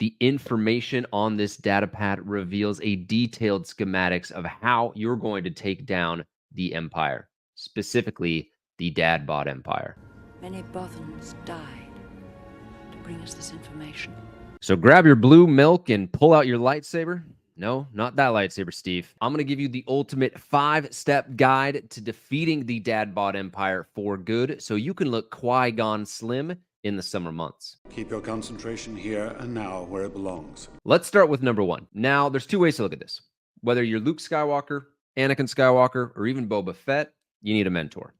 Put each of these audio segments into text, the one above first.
The information on this data pad reveals a detailed schematics of how you're going to take down the Empire, specifically the Dad BOD Empire. Many Bothans died to bring us this information. So grab your blue milk and pull out your lightsaber. No, not that lightsaber, Steve. I'm going to give you the ultimate 5-step guide to defeating the Dad BOD Empire for good, so you can look Qui-Gon Slim in the summer months. Keep your concentration here and now where it belongs. Let's start with number 1. Now, there's 2 ways to look at this. Whether you're Luke Skywalker, Anakin Skywalker, or even Boba Fett, you need a mentor.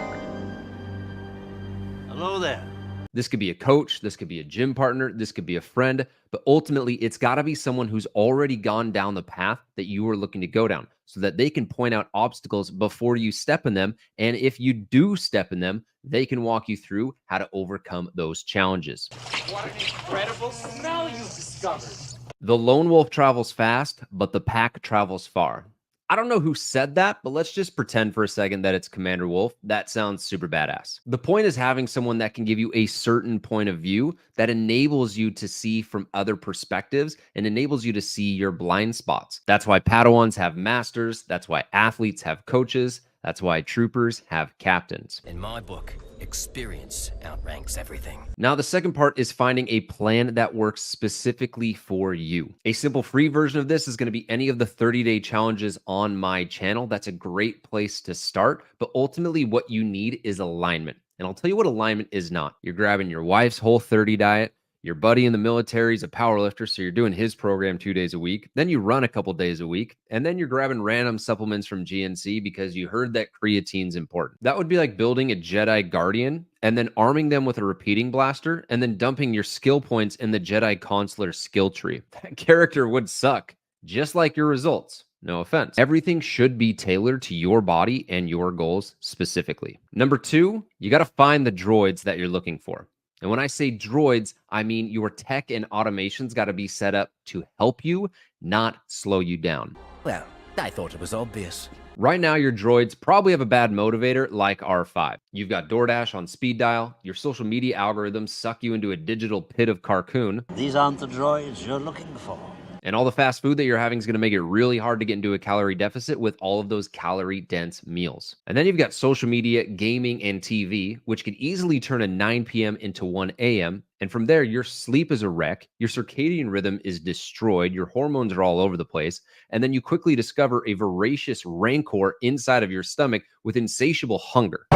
Hello there. This could be a coach, this could be a gym partner, this could be a friend, but ultimately it's got to be someone who's already gone down the path that you are looking to go down so that they can point out obstacles before you step in them. And if you do step in them, they can walk you through how to overcome those challenges. What an incredible smell you've discovered. The lone wolf travels fast, but the pack travels far. I don't know who said that, but let's just pretend for a second that it's Commander Wolf. That sounds super badass. The point is having someone that can give you a certain point of view that enables you to see from other perspectives and enables you to see your blind spots. That's why Padawans have masters. That's why athletes have coaches. That's why troopers have captains. In my book, experience outranks everything. Now, the second part is finding a plan that works specifically for you. A simple free version of this is going to be any of the 30-day challenges on my channel. That's a great place to start. But ultimately, what you need is alignment. And I'll tell you what alignment is not. You're grabbing your wife's Whole30 diet. Your buddy in the military is a powerlifter, so you're doing his program 2 days a week. Then you run a couple days a week, and then you're grabbing random supplements from GNC because you heard that creatine's important. That would be like building a Jedi Guardian and then arming them with a repeating blaster and then dumping your skill points in the Jedi Consular skill tree. That character would suck, just like your results. No offense. Everything should be tailored to your body and your goals specifically. Number 2, you got to find the droids that you're looking for. And when I say droids, I mean your tech and automation's got to be set up to help you, not slow you down. Well, I thought it was obvious. Right now, your droids probably have a bad motivator like R5. You've got DoorDash on speed dial. Your social media algorithms suck you into a digital pit of carcoon. These aren't the droids you're looking for. And all the fast food that you're having is going to make it really hard to get into a calorie deficit with all of those calorie-dense meals. And then you've got social media, gaming, and TV, which could easily turn a 9 p.m. into 1 a.m. And from there, your sleep is a wreck, your circadian rhythm is destroyed, your hormones are all over the place, and then you quickly discover a voracious rancor inside of your stomach with insatiable hunger.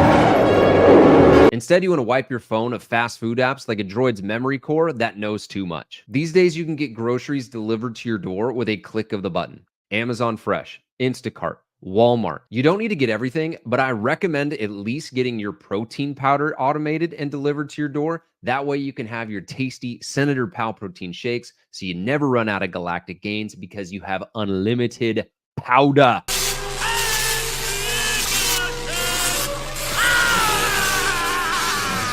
Instead, you want to wipe your phone of fast food apps like a droid's memory core that knows too much. These days, you can get groceries delivered to your door with a click of the button. Amazon Fresh, Instacart, Walmart. You don't need to get everything, but I recommend at least getting your protein powder automated and delivered to your door. That way you can have your tasty Senator Pal protein shakes so you never run out of galactic gains because you have unlimited powder.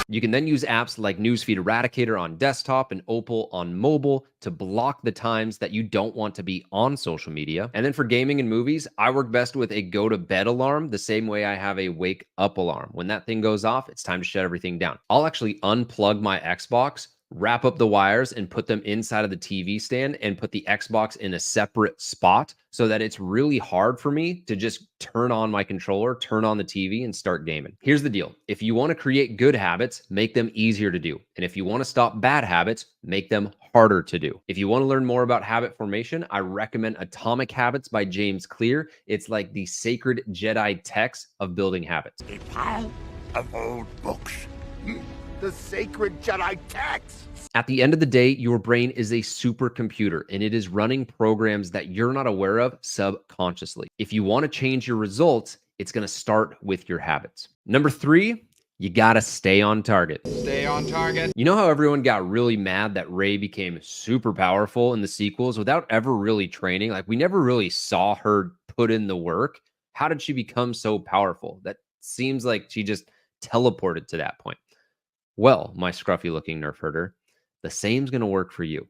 You can then use apps like Newsfeed Eradicator on desktop and Opal on mobile to block the times that you don't want to be on social media. And then for gaming and movies, I work best with a go to bed alarm, the same way I have a wake up alarm. When that thing goes off, it's time to shut everything down. I'll actually unplug my Xbox, wrap up the wires and put them inside of the TV stand and put the Xbox in a separate spot so that it's really hard for me to just turn on my controller, turn on the TV and start gaming. Here's the deal. If you want to create good habits, make them easier to do. And if you want to stop bad habits, make them harder to do. If you want to learn more about habit formation, I recommend Atomic Habits by James Clear. It's like the sacred Jedi text of building habits. A pile of old books. The sacred Jedi text. At the end of the day, your brain is a supercomputer and it is running programs that you're not aware of subconsciously. If you want to change your results, it's going to start with your habits. Number 3, you got to stay on target. Stay on target. You know how everyone got really mad that Rey became super powerful in the sequels without ever really training? Like we never really saw her put in the work. How did she become so powerful? That seems like she just teleported to that point. Well, my scruffy looking nerf herder, the same's going to work for you.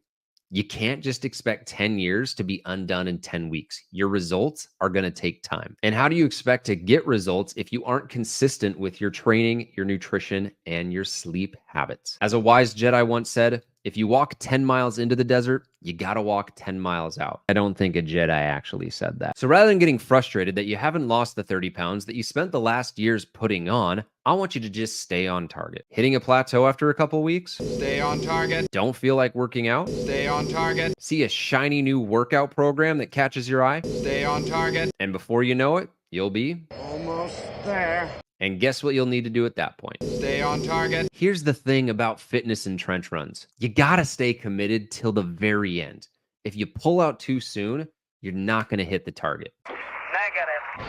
You can't just expect 10 years to be undone in 10 weeks. Your results are going to take time. And how do you expect to get results if you aren't consistent with your training, your nutrition, and your sleep habits? As a wise Jedi once said, If you walk 10 miles into the desert, you gotta walk 10 miles out. I don't think a Jedi actually said that. So rather than getting frustrated that you haven't lost the 30 pounds that you spent the last years putting on, I want you to just stay on target. Hitting a plateau after a couple weeks? Stay on target. Don't feel like working out? Stay on target. See a shiny new workout program that catches your eye? Stay on target. And before you know it, you'll be Almost there. And guess what you'll need to do at that point? Stay on target. Here's the thing about fitness and trench runs. You gotta stay committed till the very end. If you pull out too soon, you're not gonna hit the target.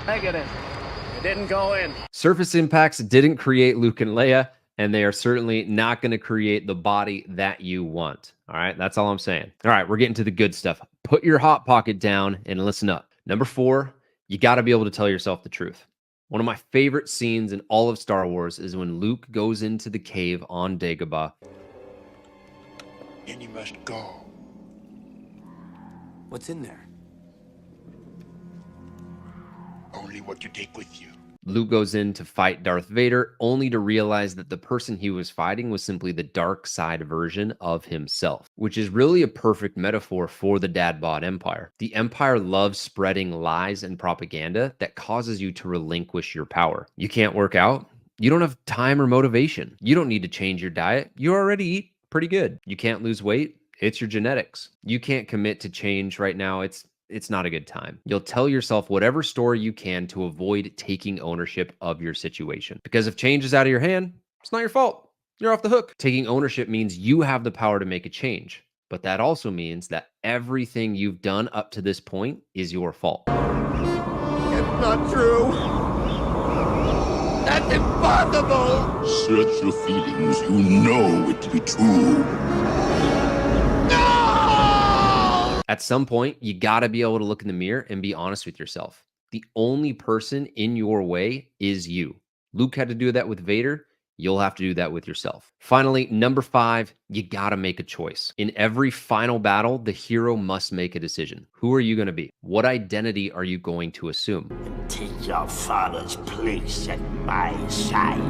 Negative. It didn't go in. Surface impacts didn't create Luke and Leia, and they are certainly not gonna create the body that you want. All right, that's all I'm saying. All right, we're getting to the good stuff. Put your hot pocket down and listen up. Number 4, you gotta be able to tell yourself the truth. One of my favorite scenes in all of Star Wars is when Luke goes into the cave on Dagobah. And you must go. What's in there? Only what you take with you. Luke goes in to fight Darth Vader, only to realize that the person he was fighting was simply the dark side version of himself, which is really a perfect metaphor for the Dad Bod Empire. The Empire loves spreading lies and propaganda that causes you to relinquish your power. You can't work out. You don't have time or motivation. You don't need to change your diet. You already eat pretty good. You can't lose weight. It's your genetics. You can't commit to change right now. It's not a good time. You'll tell yourself whatever story you can to avoid taking ownership of your situation. Because if change is out of your hand, it's not your fault. You're off the hook. Taking ownership means you have the power to make a change. But that also means that everything you've done up to this point is your fault. It's not true. That's impossible. Search your feelings. You know it to be true. At some point, you gotta be able to look in the mirror and be honest with yourself. The only person in your way is you. Luke had to do that with Vader. You'll have to do that with yourself. Finally, number 5, you gotta make a choice. In every final battle, the hero must make a decision. Who are you gonna be? What identity are you going to assume? Take your father's place at my side.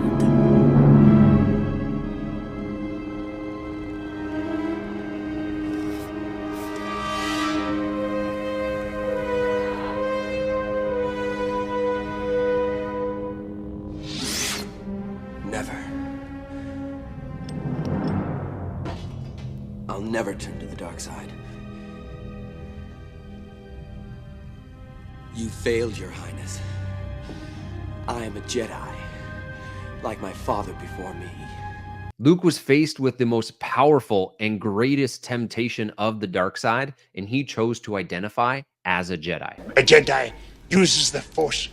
Never. I'll never turn to the dark side. You failed, Your Highness. I am a Jedi, like my father before me. Luke was faced with the most powerful and greatest temptation of the dark side, and he chose to identify as a Jedi. A Jedi uses the Force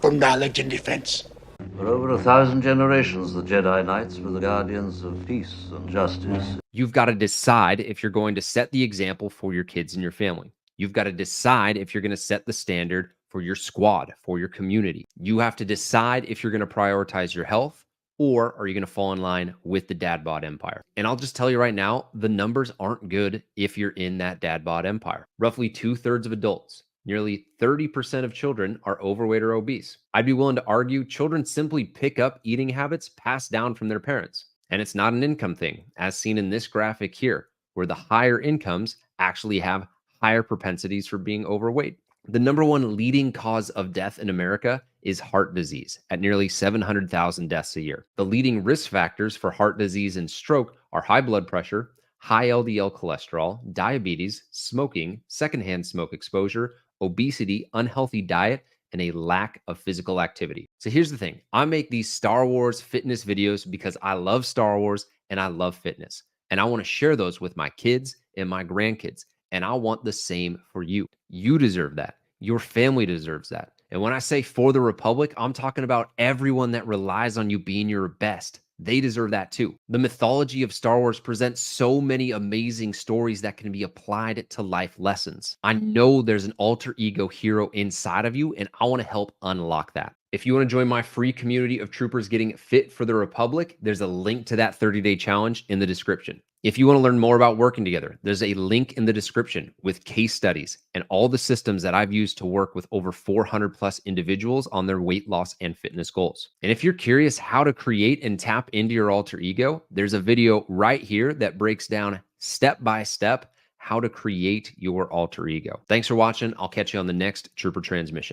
for knowledge and defense. For over 1,000 generations, the Jedi Knights were the guardians of peace and justice. You've got to decide if you're going to set the example for your kids and your family. You've got to decide if you're going to set the standard for your squad, for your community. You have to decide if you're going to prioritize your health, or are you going to fall in line with the Dad Bod Empire? And I'll just tell you right now, the numbers aren't good if you're in that Dad Bod Empire. Roughly 2/3 of adults, nearly 30% of children are overweight or obese. I'd be willing to argue children simply pick up eating habits passed down from their parents. And it's not an income thing, as seen in this graphic here, where the higher incomes actually have higher propensities for being overweight. The number 1 leading cause of death in America is heart disease, at nearly 700,000 deaths a year. The leading risk factors for heart disease and stroke are high blood pressure, high LDL cholesterol, diabetes, smoking, secondhand smoke exposure, obesity, unhealthy diet, and a lack of physical activity. So here's the thing. I make these Star Wars fitness videos because I love Star Wars and I love fitness. And I want to share those with my kids and my grandkids. And I want the same for you. You deserve that. Your family deserves that. And when I say for the Republic, I'm talking about everyone that relies on you being your best. They deserve that too. The mythology of Star Wars presents so many amazing stories that can be applied to life lessons. I know there's an alter ego hero inside of you, and I want to help unlock that. If you want to join my free community of troopers getting fit for the Republic, there's a link to that 30-day challenge in the description. If you want to learn more about working together, there's a link in the description with case studies and all the systems that I've used to work with over 400 plus individuals on their weight loss and fitness goals. And if you're curious how to create and tap into your alter ego, there's a video right here that breaks down step by step how to create your alter ego. Thanks for watching. I'll catch you on the next Trooper Transmission.